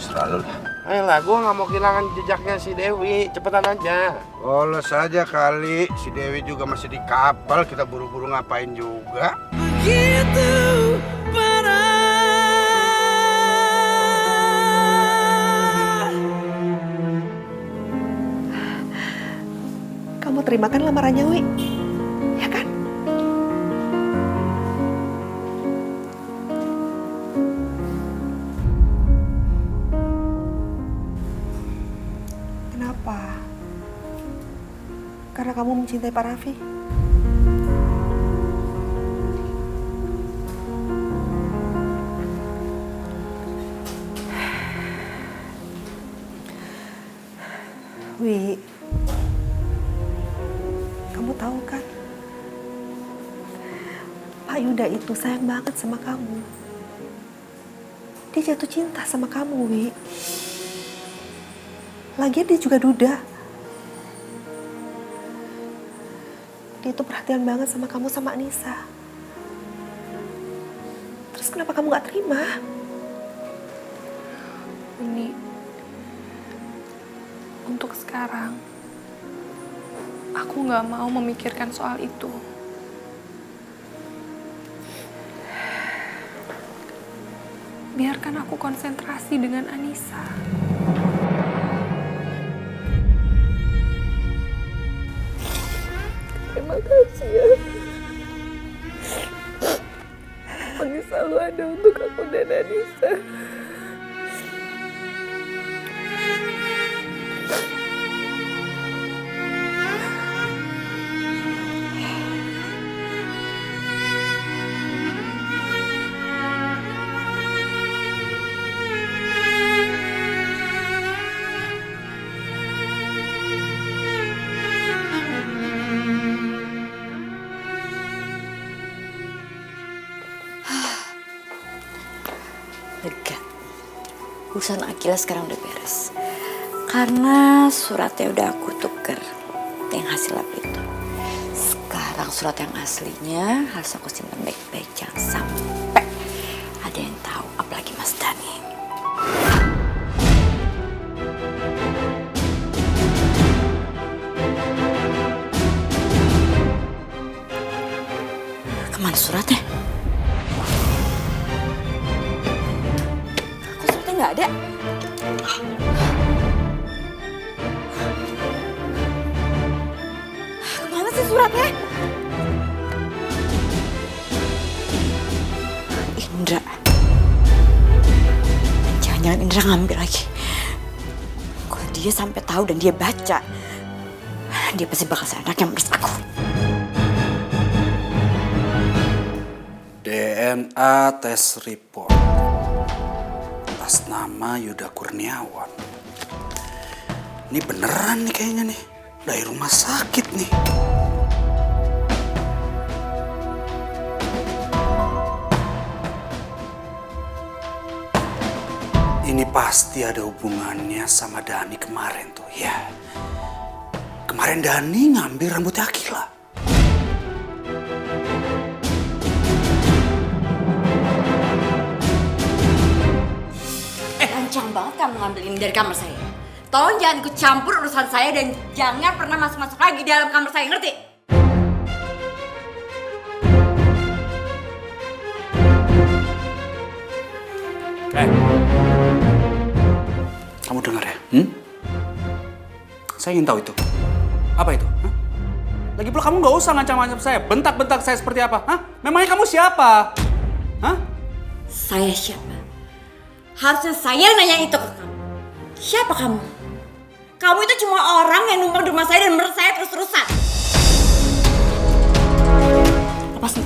Selalu lah. Ayolah, gue gak mau kehilangan jejaknya si Dewi. Cepetan aja. Bolos saja kali. Si Dewi juga masih di kapal. Kita buru-buru ngapain juga. Begitu Kamu terima kan lamarannya, Wi? Ya kan? Kenapa? Karena kamu mencintai Pak Raffi? Wi, kamu tahu kan? Pak Yuda itu sayang banget sama kamu. Dia jatuh cinta sama kamu, Wi. Lagian dia juga duda. Dia tuh perhatian banget sama kamu sama Anissa. Terus kenapa kamu gak terima? Uni, untuk sekarang, aku gak mau memikirkan soal itu. Biarkan aku konsentrasi dengan Anissa. Terima kasih ya. Uni selalu ada untuk aku dan Anissa. Lega. Urusan Akila sekarang udah beres. Karena suratnya udah aku tuker. Yang hasil lap itu. Sekarang surat yang aslinya harus aku simpan baik-baik. Jangan sampai ada yang tahu, apalagi Mas Dani. Kemana suratnya? Nggak ada. Kemana sih suratnya? Indra. Jangan-jangan Indra ngambil lagi. Kalau dia sampai tahu dan dia baca, dia pasti bakal seenak yang meres aku. DNA tes report atas nama Yuda Kurniawan. Ini beneran nih kayaknya nih. Dari rumah sakit nih. Ini pasti ada hubungannya sama Dani kemarin tuh. Ya. Kemarin Dani ngambil rambutnya Akila. Lancang banget kamu ngambil ini dari kamar saya. Tolong jangan ikut campur urusan saya dan jangan pernah masuk-masuk lagi di dalam kamar saya, ngerti? Kamu dengar ya? Saya ingin tahu itu. Apa itu? Lagi pula kamu nggak usah ngancam-ngancam saya. Bentak-bentak saya seperti apa? Memangnya kamu siapa? Saya siapa? Harusnya saya yang nanya itu ke kamu. Siapa kamu? Kamu itu cuma orang yang numpang di rumah saya dan menurut saya terus-terusan. Lepasin.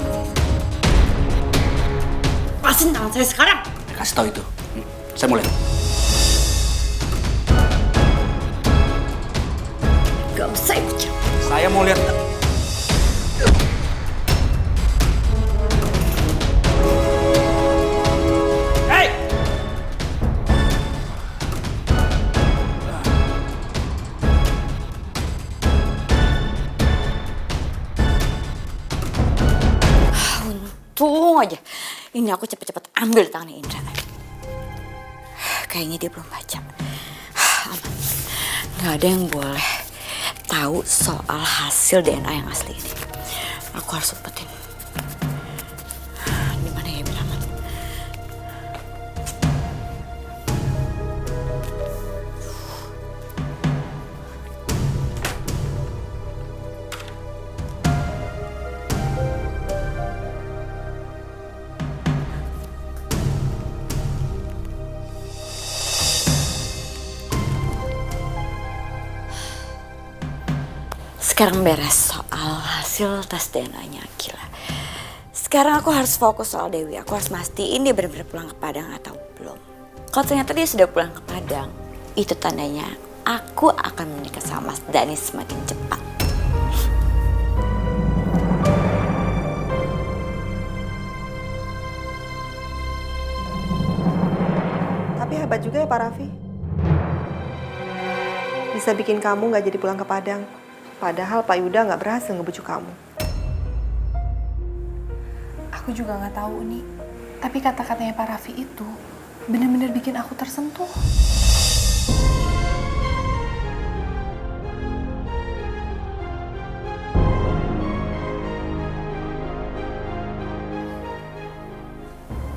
Lepasin tangan saya sekarang. Kasih tahu itu. Saya mulai. Gak usah ikut campur. Saya mau lihat. Hei! Untung aja. Ini aku cepet-cepet ambil tangannya Indra. Kayaknya dia belum baca. Aman. Gak ada yang boleh tahu soal hasil DNA yang asli ini. Aku harus umpetin. Di mana ya bilang? Sekarang beres soal hasil tes DNA-nya Akila. Sekarang aku harus fokus soal Dewi. Aku harus mastiin dia benar-benar pulang ke Padang atau belum. Kalau ternyata dia sudah pulang ke Padang, itu tandanya aku akan menikah sama Mas Dhani semakin cepat. Tapi hebat juga ya Pak Raffi. Bisa bikin kamu nggak jadi pulang ke Padang. Padahal Pak Yuda nggak berhasil ngebujuk kamu. Aku juga nggak tahu nih. Tapi kata-katanya Pak Raffi itu benar-benar bikin aku tersentuh.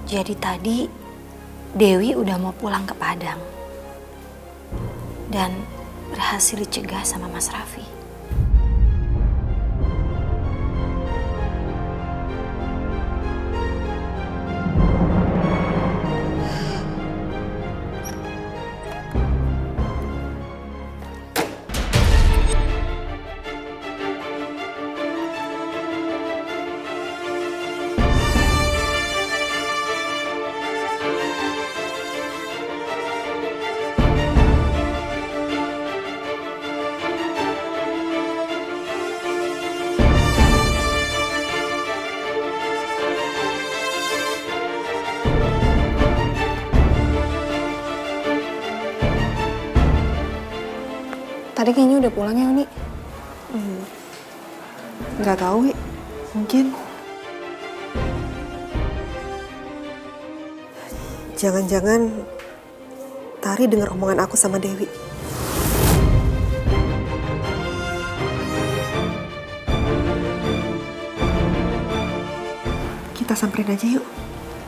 Jadi tadi Dewi udah mau pulang ke Padang. Dan berhasil dicegah sama Mas Raffi. Tadi kayaknya udah pulang ya, Uni? Nggak tahu, Wi. Mungkin. Jangan-jangan Tari dengar omongan aku sama Dewi. Kita samperin aja yuk.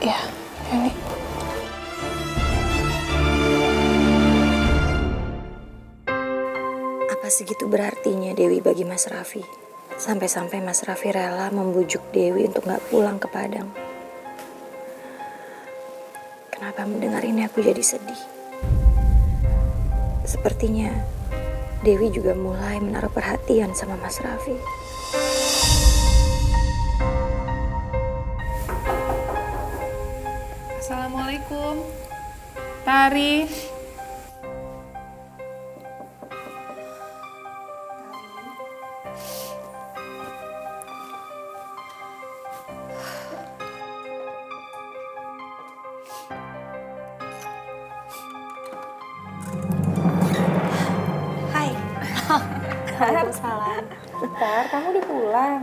Iya, Uni. Apa segitu berartinya Dewi bagi Mas Raffi? Sampai-sampai Mas Raffi rela membujuk Dewi untuk gak pulang ke Padang. Kenapa mendengar ini aku jadi sedih? Sepertinya Dewi juga mulai menaruh perhatian sama Mas Raffi. Assalamualaikum. Tari. Hai. Waalaikumsalam. Tar, kamu udah pulang?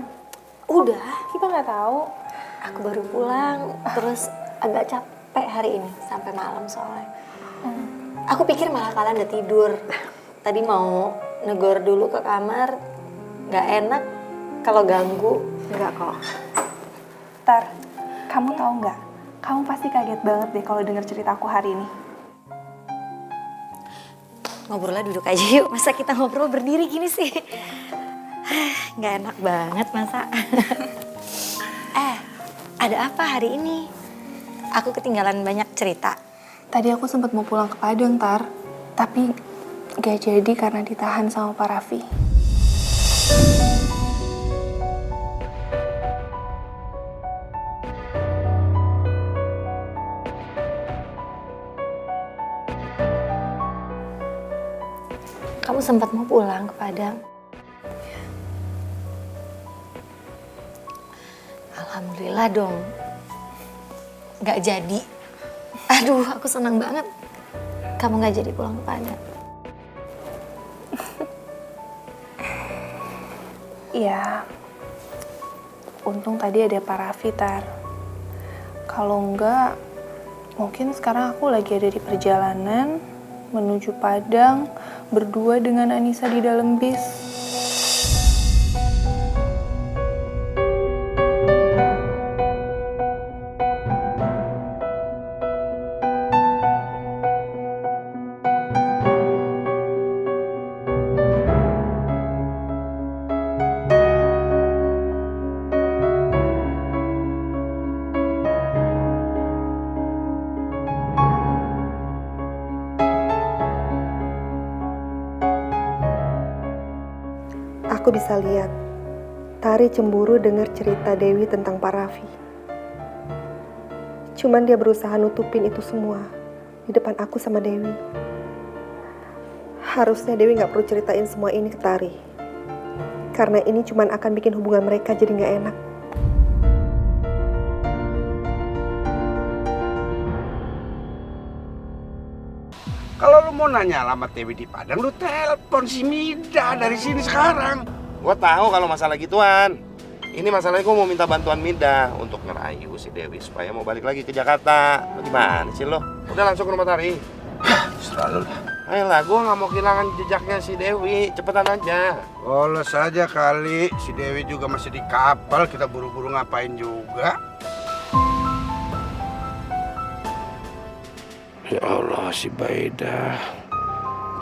Udah, Kita nggak tahu. aku baru pulang. Terus agak capek hari ini sampai malam soalnya. Aku pikir malah kalian udah tidur. Tadi mau negor dulu ke kamar. Gak enak kalau ganggu. Enggak kok. Tar, kamu tahu nggak? Kamu pasti kaget banget deh kalau dengar cerita aku hari ini. Ngobrolnya duduk aja yuk. Masa kita ngobrol berdiri gini sih? Gak enak banget masa. Ada apa hari ini? Aku ketinggalan banyak cerita. Tadi aku sempat mau pulang ke Padang, Tar. Tapi gak jadi karena ditahan sama Pak Raffi. Kamu sempat mau pulang ke Padang? Alhamdulillah dong. Gak jadi. Aduh, aku senang banget. Kamu gak jadi pulang ke Padang. Iya. Untung tadi ada Pak Raffi, Tar. Kalau enggak, Mungkin sekarang aku lagi ada di perjalanan menuju Padang berdua dengan Anissa di dalam bis. Aku bisa lihat Tari cemburu dengar cerita Dewi tentang Pak Raffi. Cuman dia berusaha nutupin itu semua di depan aku sama Dewi. Harusnya Dewi gak perlu ceritain semua ini ke Tari, karena ini cuman akan bikin hubungan mereka jadi gak enak. Kalau lu mau nanya alamat Dewi di Padang, lu telepon si Mida dari sini sekarang. Gua tahu kalau masalah gituan. Ini masalahnya gua mau minta bantuan Mida untuk ngerayu si Dewi supaya mau balik lagi ke Jakarta. Lu gimana sih lo? Udah langsung ke rumah Tari. Selalu lah. Ayolah, gua nggak mau kehilangan jejaknya si Dewi. Cepetan aja. Bolos saja kali, si Dewi juga masih di kapal, kita buru-buru ngapain juga. Ya Allah, si Baida.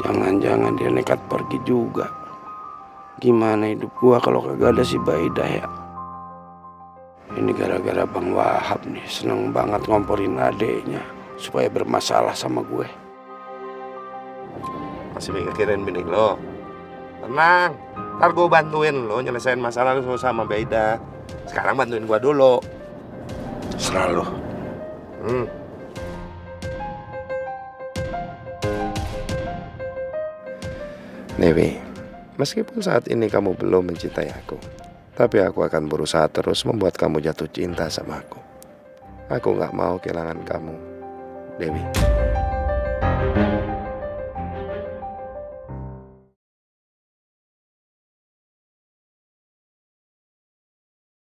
Jangan-jangan dia nekat pergi juga. Gimana hidup gua kalau kagak ada si Baida ya? Ini gara-gara Bang Wahab nih, seneng banget ngomporin adeknya supaya bermasalah sama gue. Masih mikirin bini lo. Tenang, ntar gue bantuin lo nyelesain masalah lo sama Baida. Sekarang bantuin gue dulu. Selalu. Dewi, meskipun saat ini kamu belum mencintai aku, tapi aku akan berusaha terus membuat kamu jatuh cinta sama aku. Aku gak mau kehilangan kamu, Dewi.